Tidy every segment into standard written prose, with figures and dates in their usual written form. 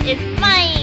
is mine!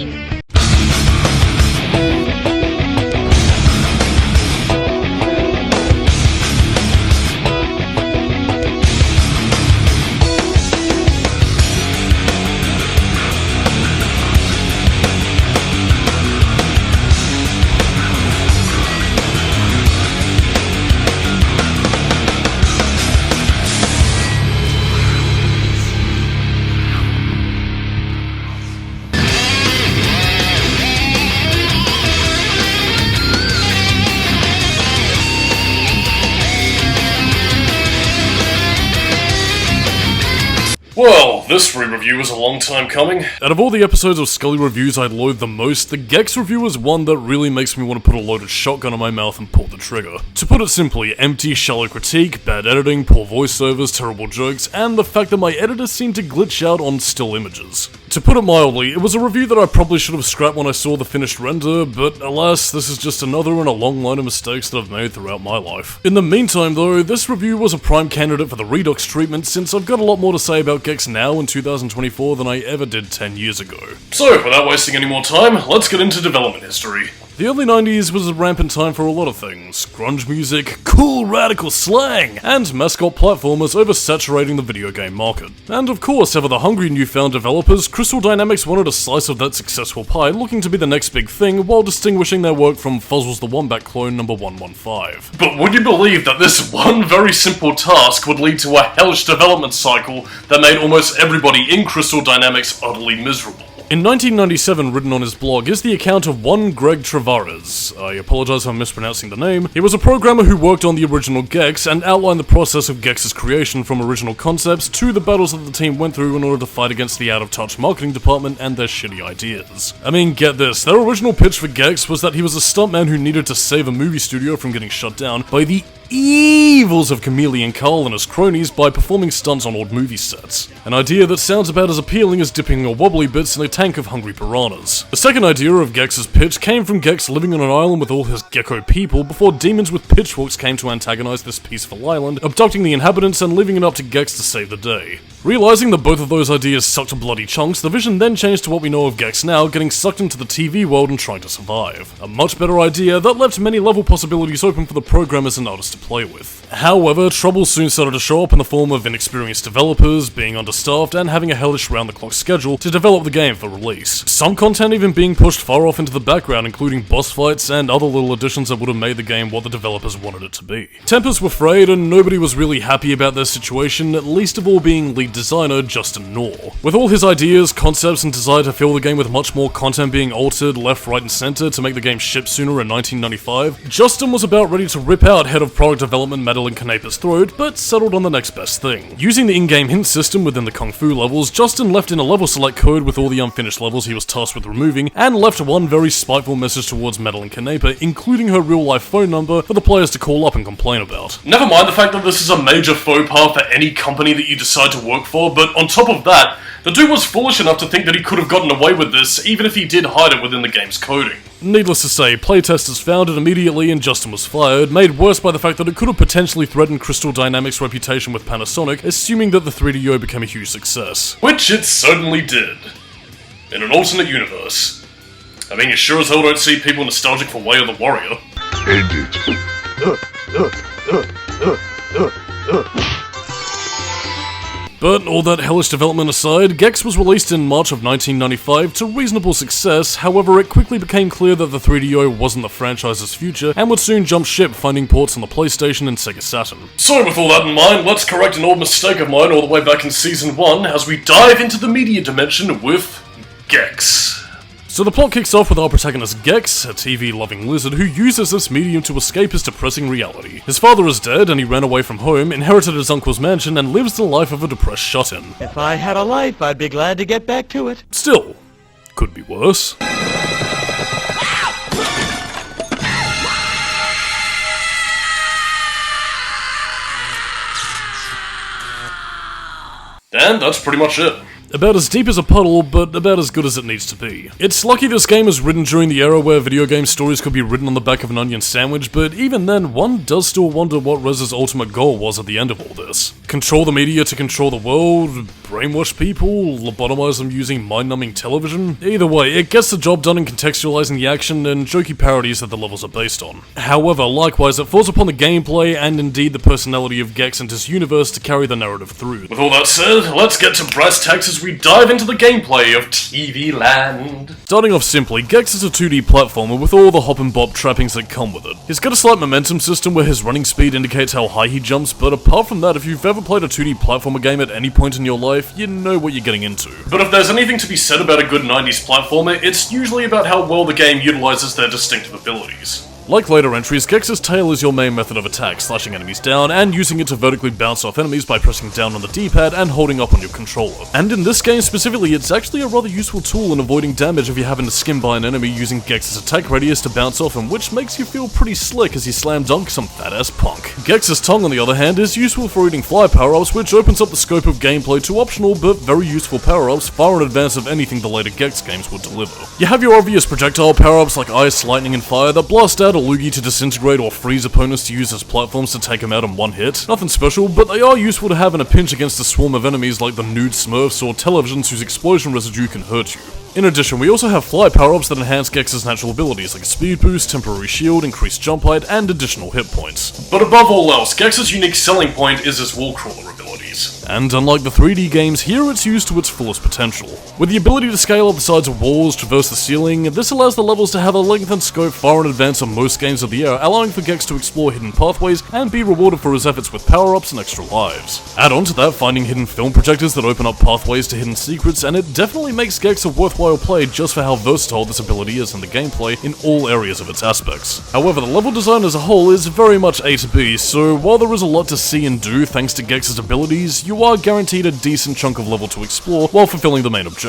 Well, this re-review is a long time coming. Out of all the episodes of Skully Reviews I'd loathe the most, the Gex review is one that really makes me want to put a loaded shotgun in my mouth and pull the trigger. To put it simply, empty, shallow critique, bad editing, poor voiceovers, terrible jokes, and the fact that my editors seem to glitch out on still images. To put it mildly, it was a review that I probably should have scrapped when I saw the finished render, but alas, this is just another in a long line of mistakes that I've made throughout my life. In the meantime though, this review was a prime candidate for the Redux treatment since I've got a lot more to say about Gex now in 2024 than I ever did 10 years ago. So, without wasting any more time, let's get into development history. The early 90s was a rampant time for a lot of things. Grunge music, cool radical slang, and mascot platformers oversaturating the video game market. And of course, ever the hungry newfound developers, Crystal Dynamics wanted a slice of that successful pie, looking to be the next big thing while distinguishing their work from Fuzzle's the Wombat clone number 115. But would you believe that this one very simple task would lead to a hellish development cycle that made almost everybody in Crystal Dynamics utterly miserable? In 1997, written on his blog, is the account of one Greg Travares. I apologize if I'm mispronouncing the name. He was a programmer who worked on the original Gex and outlined the process of Gex's creation from original concepts to the battles that the team went through in order to fight against the out-of-touch marketing department and their shitty ideas. I mean, get this, their original pitch for Gex was that he was a stuntman who needed to save a movie studio from getting shut down by the evils of Chameleon Carl and his cronies by performing stunts on old movie sets. An idea that sounds about as appealing as dipping your wobbly bits in a tank of hungry piranhas. The second idea of Gex's pitch came from Gex living on an island with all his gecko people before demons with pitchforks came to antagonize this peaceful island, abducting the inhabitants and leaving it up to Gex to save the day. Realizing that both of those ideas sucked bloody chunks, the vision then changed to what we know of Gex now, getting sucked into the TV world and trying to survive. A much better idea that left many level possibilities open for the programmers and artists to play with. However, trouble soon started to show up in the form of inexperienced developers, being understaffed, and having a hellish round-the-clock schedule to develop the game for release. Some content even being pushed far off into the background, including boss fights and other little additions that would have made the game what the developers wanted it to be. Tempers were frayed and nobody was really happy about their situation, least of all being lead designer Justin Knorr. With all his ideas, concepts, and desire to fill the game with much more content being altered left, right, and center to make the game ship sooner in 1995, Justin was about ready to rip out head of product development Madeline Canepa's throat, but settled on the next best thing. Using the in-game hint system within the Kung Fu levels, Justin left in a level select code with all the unfinished levels he was tasked with removing, and left one very spiteful message towards Madeline Canepa, including her real-life phone number for the players to call up and complain about. Never mind the fact that this is a major faux pas for any company that you decide to work for, but on top of that, the dude was foolish enough to think that he could have gotten away with this, even if he did hide it within the game's coding. Needless to say, playtesters found it immediately and Justin was fired, made worse by the fact that it could have potentially threatened Crystal Dynamics' reputation with Panasonic, assuming that the 3DO became a huge success. Which it certainly did. In an alternate universe. I mean, you sure as hell don't see people nostalgic for Way of the Warrior. End it. But all that hellish development aside, Gex was released in March of 1995 to reasonable success. However, it quickly became clear that the 3DO wasn't the franchise's future and would soon jump ship, finding ports on the PlayStation and Sega Saturn. So with all that in mind, let's correct an old mistake of mine all the way back in Season 1 as we dive into the media dimension with Gex. So the plot kicks off with our protagonist Gex, a TV-loving lizard who uses this medium to escape his depressing reality. His father is dead and he ran away from home, inherited his uncle's mansion, and lives the life of a depressed shut-in. If I had a life, I'd be glad to get back to it. Still, could be worse. And that's pretty much it. About as deep as a puddle, but about as good as it needs to be. It's lucky this game was written during the era where video game stories could be written on the back of an onion sandwich, but even then, one does still wonder what Rez's ultimate goal was at the end of all this. Control the media to control the world, brainwash people, lobotomize them using mind-numbing television. Either way, it gets the job done in contextualizing the action and jokey parodies that the levels are based on. However, likewise, it falls upon the gameplay and indeed the personality of Gex and his universe to carry the narrative through. With all that said, let's get to brass tacks as we dive into the gameplay of TV Land. Starting off simply, Gex is a 2D platformer with all the hop and bop trappings that come with it. He's got a slight momentum system where his running speed indicates how high he jumps, but apart from that, if you've ever played a 2D platformer game at any point in your life, you know what you're getting into. But if there's anything to be said about a good 90s platformer, it's usually about how well the game utilizes their distinctive abilities. Like later entries, Gex's tail is your main method of attack, slashing enemies down and using it to vertically bounce off enemies by pressing down on the D-pad and holding up on your controller. And in this game specifically, it's actually a rather useful tool in avoiding damage if you're having to skim by an enemy using Gex's attack radius to bounce off him, which makes you feel pretty slick as you slam dunk some fat-ass punk. Gex's tongue, on the other hand, is useful for eating fly power-ups, which opens up the scope of gameplay to optional but very useful power-ups far in advance of anything the later Gex games would deliver. You have your obvious projectile power-ups like ice, lightning, and fire that blast out a loogie to disintegrate or freeze opponents to use as platforms to take them out in one hit. Nothing special, but they are useful to have in a pinch against a swarm of enemies like the nude smurfs or televisions whose explosion residue can hurt you. In addition, we also have fly power-ups that enhance Gex's natural abilities like a speed boost, temporary shield, increased jump height, and additional hit points. But above all else, Gex's unique selling point is his wall crawler abilities. And unlike the 3D games, here it's used to its fullest potential. With the ability to scale up the sides of walls, traverse the ceiling, this allows the levels to have a length and scope far in advance of most games of the era, allowing for Gex to explore hidden pathways and be rewarded for his efforts with power-ups and extra lives. Add on to that, finding hidden film projectors that open up pathways to hidden secrets, and it definitely makes Gex a worthwhile play just for how versatile this ability is in the gameplay in all areas of its aspects. However, the level design as a whole is very much A to B, so while there is a lot to see and do thanks to Gex's abilities, you are guaranteed a decent chunk of level to explore while fulfilling the main objective.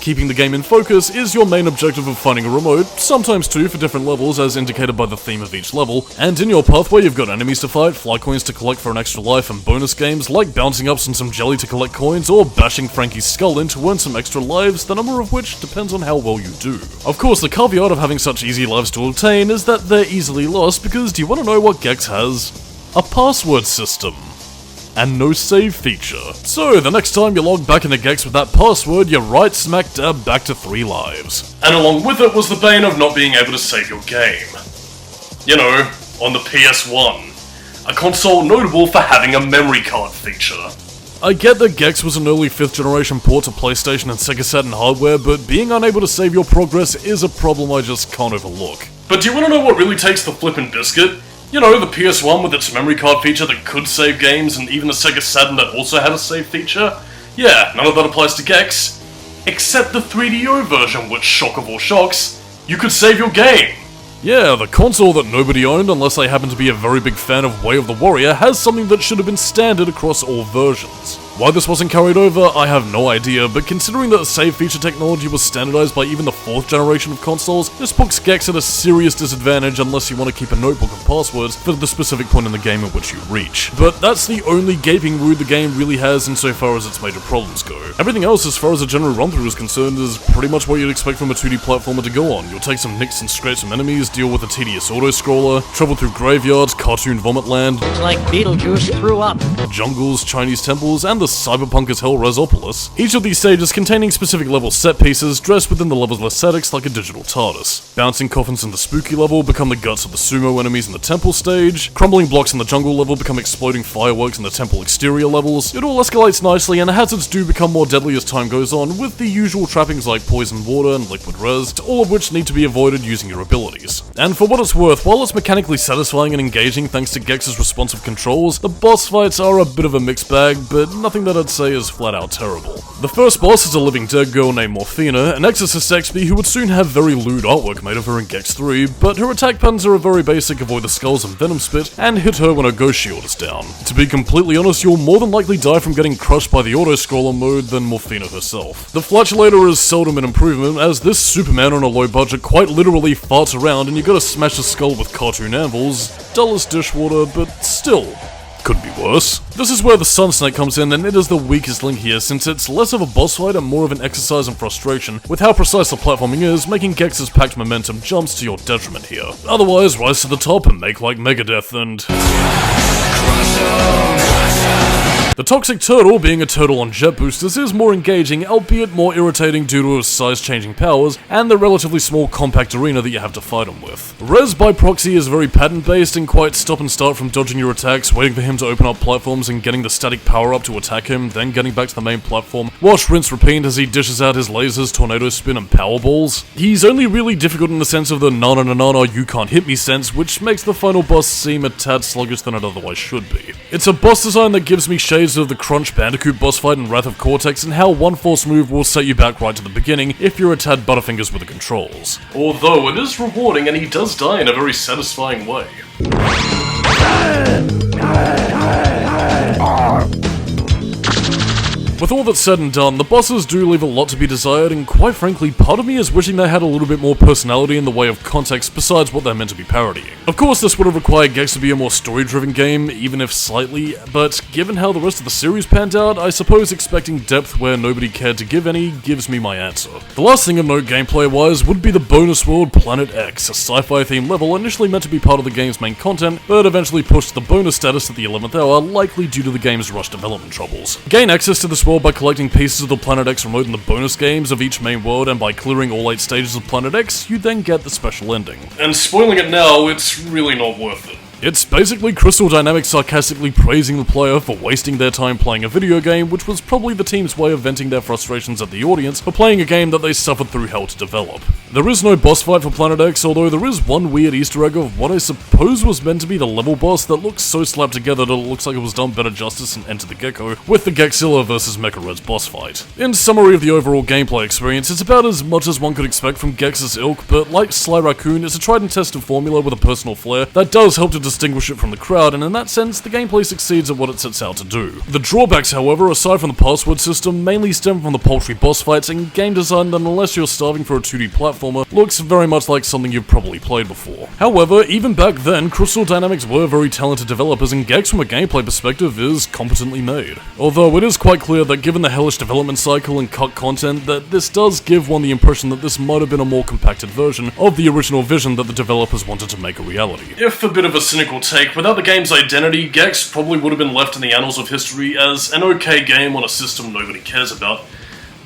Keeping the game in focus is your main objective of finding a remote, sometimes two for different levels as indicated by the theme of each level, and in your pathway you've got enemies to fight, fly coins to collect for an extra life, and bonus games like bouncing ups on some jelly to collect coins or bashing Frankie's skull in to earn some extra lives, the number of which depends on how well you do. Of course, the caveat of having such easy lives to obtain is that they're easily lost because do you want to know what Gex has? A password system. And no save feature. So, the next time you log back into Gex with that password, you're right smack dab back to 3 lives. And along with it was the bane of not being able to save your game. You know, on the PS1. A console notable for having a memory card feature. I get that Gex was an early 5th generation port to PlayStation and Sega Saturn hardware, but being unable to save your progress is a problem I just can't overlook. But do you want to know what really takes the flippin' biscuit? You know, the PS1 with its memory card feature that could save games, and even the Sega Saturn that also had a save feature? Yeah, none of that applies to Gex. Except the 3DO version, which, shock of all shocks, you could save your game! Yeah, the console that nobody owned unless they happened to be a very big fan of Way of the Warrior has something that should have been standard across all versions. Why this wasn't carried over, I have no idea, but considering that the save feature technology was standardized by even the 4th generation of consoles, this puts Gex at a serious disadvantage unless you want to keep a notebook of passwords for the specific point in the game in which you reach. But that's the only gaping wound the game really has insofar as its major problems go. Everything else, as far as a general run-through is concerned, is pretty much what you'd expect from a 2D platformer to go on. You'll take some nicks and scrapes from enemies, deal with a tedious auto-scroller, travel through graveyards, cartoon vomit land, It's like Beetlejuice threw up. jungles, Chinese temples, and the cyberpunk as hell Resopolis. Each of these stages containing specific level set pieces dressed within the level's aesthetics like a digital TARDIS. Bouncing coffins in the spooky level become the guts of the sumo enemies in the temple stage, crumbling blocks in the jungle level become exploding fireworks in the temple exterior levels. It all escalates nicely and the hazards do become more deadly as time goes on, with the usual trappings like poison water and liquid res, all of which need to be avoided using your abilities. And for what it's worth, while it's mechanically satisfying and engaging thanks to Gex's responsive controls, the boss fights are a bit of a mixed bag, but nothing that I'd say is flat out terrible. The first boss is a living dead girl named Morphina, an exorcist XP who would soon have very lewd artwork made of her in Gex 3, but her attack patterns are a very basic avoid the skulls and venom spit, and hit her when her ghost shield is down. To be completely honest, you'll more than likely die from getting crushed by the auto-scroller mode than Morphina herself. The flatulator is seldom an improvement, as this Superman on a low budget quite literally farts around and you gotta smash the skull with cartoon anvils. Dull as dishwater, but still. Could be worse. This is where the Sun Snake comes in, and it is the weakest link here since it's less of a boss fight and more of an exercise in frustration with how precise the platforming is, making Gex's packed momentum jumps to your detriment here. Otherwise, rise to the top and make like Megadeth and... The Toxic Turtle, being a turtle on jet boosters, is more engaging, albeit more irritating due to his size-changing powers and the relatively small compact arena that you have to fight him with. Res by proxy is very pattern-based and quite stop and start from dodging your attacks, waiting for him to open up platforms and getting the static power up to attack him, then getting back to the main platform, wash, rinse, repeat as he dishes out his lasers, tornado spin, and power balls. He's only really difficult in the sense of the na you can't hit me sense, which makes the final boss seem a tad sluggish than it otherwise should be. It's a boss design that gives me shades of the Crunch Bandicoot boss fight in Wrath of Cortex and how one force move will set you back right to the beginning if you're a tad butterfingers with the controls. Although it is rewarding and he does die in a very satisfying way. With all that's said and done, the bosses do leave a lot to be desired, and quite frankly, part of me is wishing they had a little bit more personality in the way of context besides what they're meant to be parodying. Of course, this would have required Gex to be a more story-driven game, even if slightly, but given how the rest of the series panned out, I suppose expecting depth where nobody cared to give any gives me my answer. The last thing of note gameplay-wise would be the bonus world Planet X, a sci-fi themed level initially meant to be part of the game's main content, but eventually pushed to the bonus status at the 11th hour, likely due to the game's rush development troubles. Gain access to this world by collecting pieces of the Planet X remote in the bonus games of each main world, and by clearing all 8 stages of Planet X, you then get the special ending. And spoiling it now, it's really not worth it. It's basically Crystal Dynamics sarcastically praising the player for wasting their time playing a video game, which was probably the team's way of venting their frustrations at the audience for playing a game that they suffered through hell to develop. There is no boss fight for Planet X, although there is one weird Easter egg of what I suppose was meant to be the level boss that looks so slapped together that it looks like it was done better justice in Enter the Gecko, with the Gexilla vs Mecha Red's boss fight. In summary of the overall gameplay experience, it's about as much as one could expect from Gex's ilk, but like Sly Raccoon, it's a tried and tested formula with a personal flair that does help to distinguish it from the crowd, and in that sense, the gameplay succeeds at what it sets out to do. The drawbacks, however, aside from the password system, mainly stem from the paltry boss fights and game design that, unless you're starving for a 2D platformer, looks very much like something you've probably played before. However, even back then, Crystal Dynamics were very talented developers, and Gex from a gameplay perspective is competently made. Although it is quite clear that given the hellish development cycle and cut content, that this does give one the impression that this might have been a more compacted version of the original vision that the developers wanted to make a reality. If a bit of a cynical take, without the game's identity, Gex probably would have been left in the annals of history as an okay game on a system nobody cares about.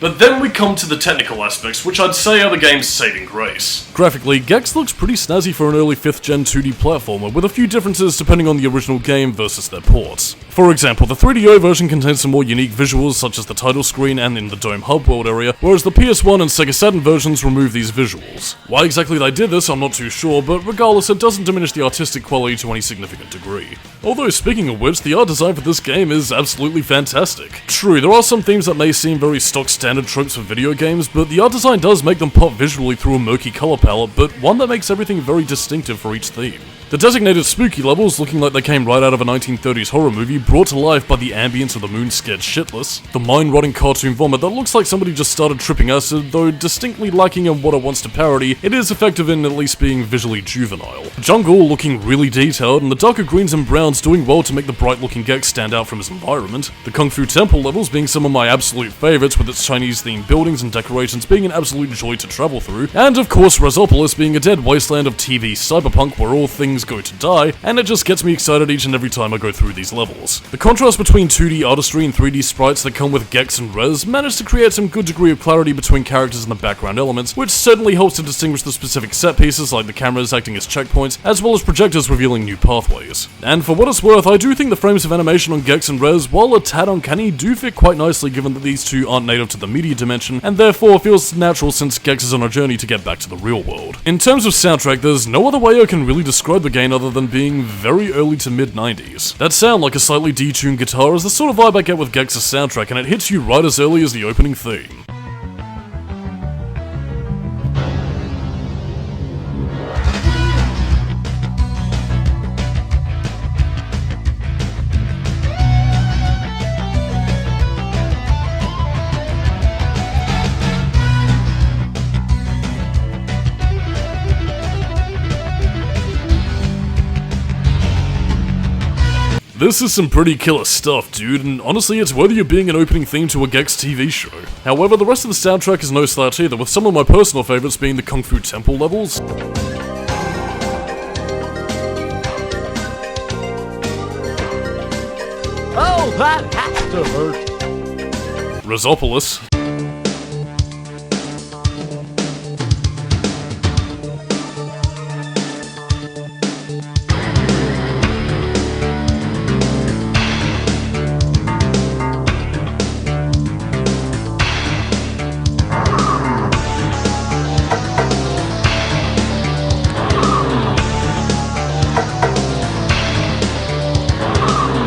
But then we come to the technical aspects, which I'd say are the game's saving grace. Graphically, Gex looks pretty snazzy for an early 5th gen 2D platformer, with a few differences depending on the original game versus their ports. For example, the 3DO version contains some more unique visuals, such as the title screen and in the Dome Hub World area, whereas the PS1 and Sega Saturn versions remove these visuals. Why exactly they did this, I'm not too sure, but regardless, it doesn't diminish the artistic quality to any significant degree. Although, speaking of which, the art design for this game is absolutely fantastic. True, there are some themes that may seem very stock standard tropes for video games, but the art design does make them pop visually through a murky color palette, but one that makes everything very distinctive for each theme. The designated spooky levels, looking like they came right out of a 1930s horror movie, brought to life by the ambience of the moon scared shitless. The mind-rotting cartoon vomit that looks like somebody just started tripping acid, though distinctly lacking in what it wants to parody, it is effective in at least being visually juvenile. The jungle looking really detailed, and the darker greens and browns doing well to make the bright-looking Gex stand out from his environment. The Kung Fu Temple levels being some of my absolute favorites, with its Chinese-themed buildings and decorations being an absolute joy to travel through. And of course, Resopolis being a dead wasteland of TV cyberpunk where all things go to die, and it just gets me excited each and every time I go through these levels. The contrast between 2D artistry and 3D sprites that come with Gex and Res managed to create some good degree of clarity between characters and the background elements, which certainly helps to distinguish the specific set pieces like the cameras acting as checkpoints, as well as projectors revealing new pathways. And for what it's worth, I do think the frames of animation on Gex and Res, while a tad uncanny, do fit quite nicely given that these two aren't native to the media dimension, and therefore feels natural since Gex is on a journey to get back to the real world. In terms of soundtrack, there's no other way I can really describe the game other than being very early to mid-90s. That sound like a slightly detuned guitar is the sort of vibe I get with Gex's soundtrack, and it hits you right as early as the opening theme. This is some pretty killer stuff, dude, and honestly it's worthy of being an opening theme to a Gex TV show. However, the rest of the soundtrack is no slouch either, with some of my personal favourites being the Kung Fu Temple levels. Oh, that to hurt. Rhizopolis.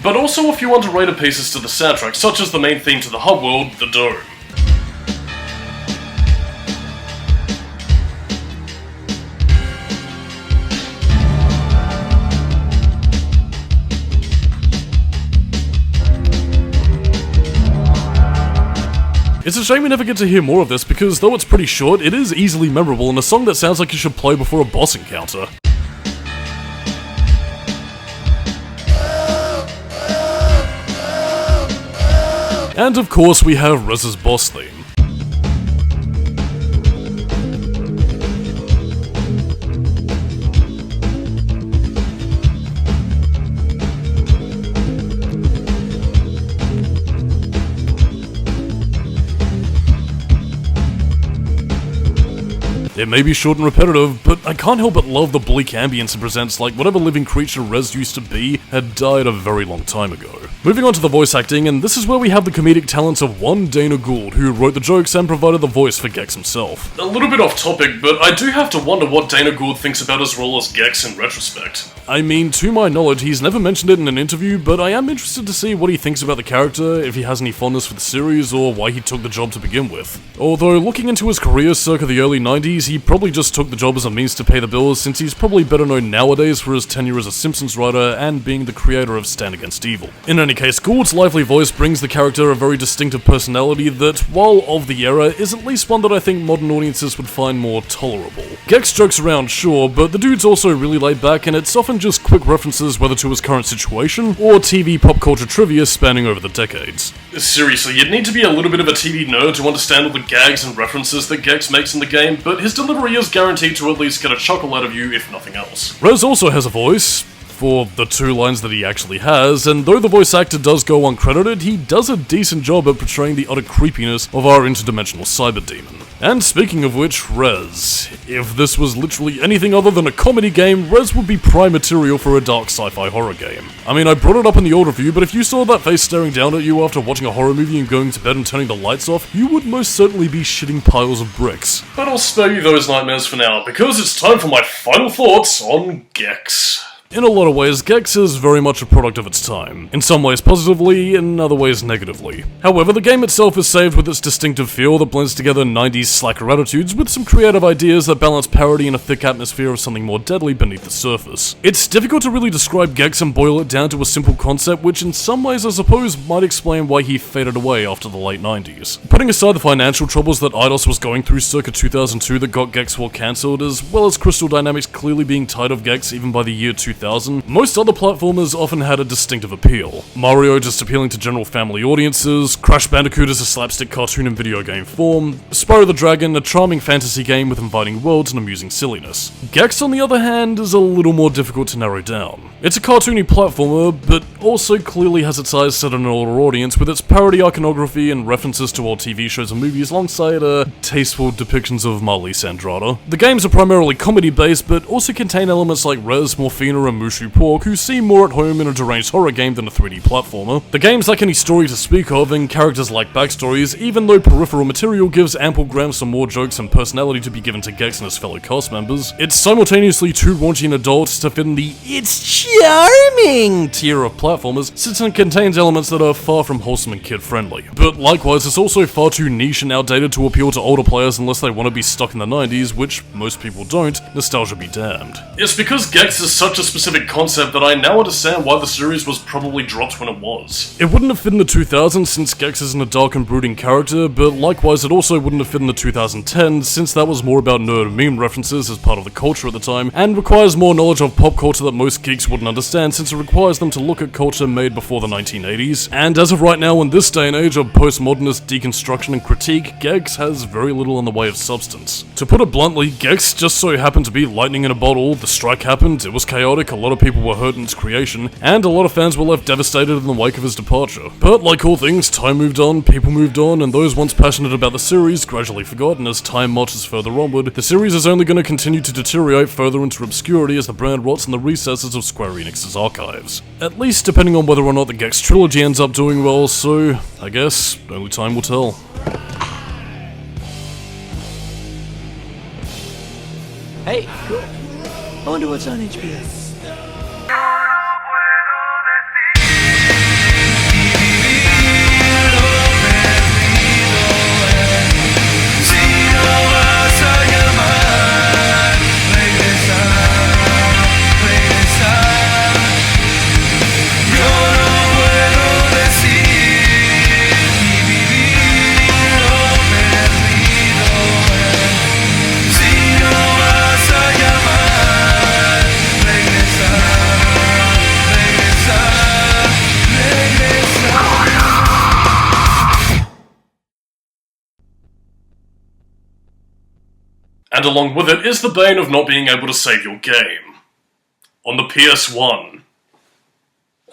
But also a few underrated pieces to the soundtrack, such as the main theme to the hub world, the Dome. It's a shame we never get to hear more of this because though it's pretty short, it is easily memorable and a song that sounds like you should play before a boss encounter. And of course we have Rez's boss theme. It may be short and repetitive, but I can't help but love the bleak ambience it presents, like whatever living creature Rez used to be had died a very long time ago. Moving on to the voice acting, and this is where we have the comedic talents of one Dana Gould, who wrote the jokes and provided the voice for Gex himself. A little bit off topic, but I do have to wonder what Dana Gould thinks about his role as Gex in retrospect. I mean, to my knowledge, he's never mentioned it in an interview, but I am interested to see what he thinks about the character, if he has any fondness for the series, or why he took the job to begin with. Although, looking into his career circa the early 90s, he probably just took the job as a means to pay the bills, since he's probably better known nowadays for his tenure as a Simpsons writer and being the creator of Stand Against Evil. In any case, Gould's lively voice brings the character a very distinctive personality that, while of the era, is at least one that I think modern audiences would find more tolerable. Gex jokes around, sure, but the dude's also really laid back, and it's often just quick references whether to his current situation, or TV pop culture trivia spanning over the decades. Seriously, you'd need to be a little bit of a TV nerd to understand all the gags and references that Gex makes in the game, but his delivery is guaranteed to at least get a chuckle out of you, if nothing else. Rez also has a voice, for the 2 lines that he actually has, and though the voice actor does go uncredited, he does a decent job at portraying the utter creepiness of our interdimensional cyber demon. And speaking of which, Rez. If this was literally anything other than a comedy game, Rez would be prime material for a dark sci-fi horror game. I mean, I brought it up in the old review, but if you saw that face staring down at you after watching a horror movie and going to bed and turning the lights off, you would most certainly be shitting piles of bricks. But I'll spare you those nightmares for now, because it's time for my final thoughts on Gex. In a lot of ways, Gex is very much a product of its time. In some ways positively, in other ways negatively. However, the game itself is saved with its distinctive feel that blends together 90s slacker attitudes with some creative ideas that balance parody and a thick atmosphere of something more deadly beneath the surface. It's difficult to really describe Gex and boil it down to a simple concept, which in some ways I suppose might explain why he faded away after the late 90s. Putting aside the financial troubles that Eidos was going through circa 2002 that got Gex well cancelled, as well as Crystal Dynamics clearly being tired of Gex even by the year 2000, most other platformers often had a distinctive appeal. Mario just appealing to general family audiences, Crash Bandicoot as a slapstick cartoon in video game form, Spyro the Dragon a charming fantasy game with inviting worlds and amusing silliness. Gex, on the other hand, is a little more difficult to narrow down. It's a cartoony platformer, but also clearly has its eyes set on an older audience with its parody iconography and references to old TV shows and movies alongside tasteful depictions of Marlise Andrada. The games are primarily comedy-based, but also contain elements like Rez, Morphina, and Mushu Pork, who seem more at home in a deranged horror game than a 3D platformer. The games lack any story to speak of, and characters like backstories, even though peripheral material gives ample grounds for more jokes and personality to be given to Gex and his fellow cast members. It's simultaneously too raunchy and adult to fit in the "it's charming" tier of platformers, since it contains elements that are far from wholesome and kid-friendly. But likewise, it's also far too niche and outdated to appeal to older players unless they want to be stuck in the 90s, which most people don't, nostalgia be damned. It's because Gex is such a specific concept that I now understand why the series was probably dropped when it was. It wouldn't have fit in the 2000s since Gex isn't a dark and brooding character, but likewise it also wouldn't have fit in the 2010s since that was more about nerd meme references as part of the culture at the time, and requires more knowledge of pop culture that most geeks wouldn't understand since it requires them to look at culture made before the 1980s, and as of right now in this day and age of postmodernist deconstruction and critique, Gex has very little in the way of substance. To put it bluntly, Gex just so happened to be lightning in a bottle, the strike happened, it was chaotic, topic, a lot of people were hurt in its creation, and a lot of fans were left devastated in the wake of his departure. But like all things, time moved on, people moved on, and those once passionate about the series gradually forgot, and as time marches further onward, the series is only going to continue to deteriorate further into obscurity as the brand rots in the recesses of Square Enix's archives. At least depending on whether or not the Gex trilogy ends up doing well, so I guess only time will tell. Hey, cool. I wonder what's on HBO. And along with it is the bane of not being able to save your game. On the PS1.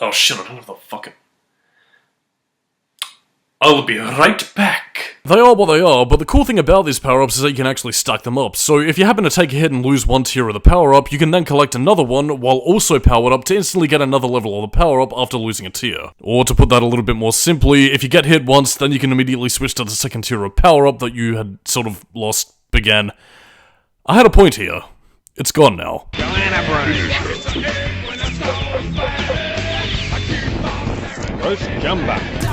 Oh shit, I don't have the fucking... I'll be right back. They are what they are, but the cool thing about these power-ups is that you can actually stack them up. So if you happen to take a hit and lose one tier of the power-up, you can then collect another one while also powered up to instantly get another level of the power-up after losing a tier. Or to put that a little bit more simply, if you get hit once, then you can immediately switch to the second tier of power-up that you had sort of lost again. I had a point here. It's gone now. Let's jump back.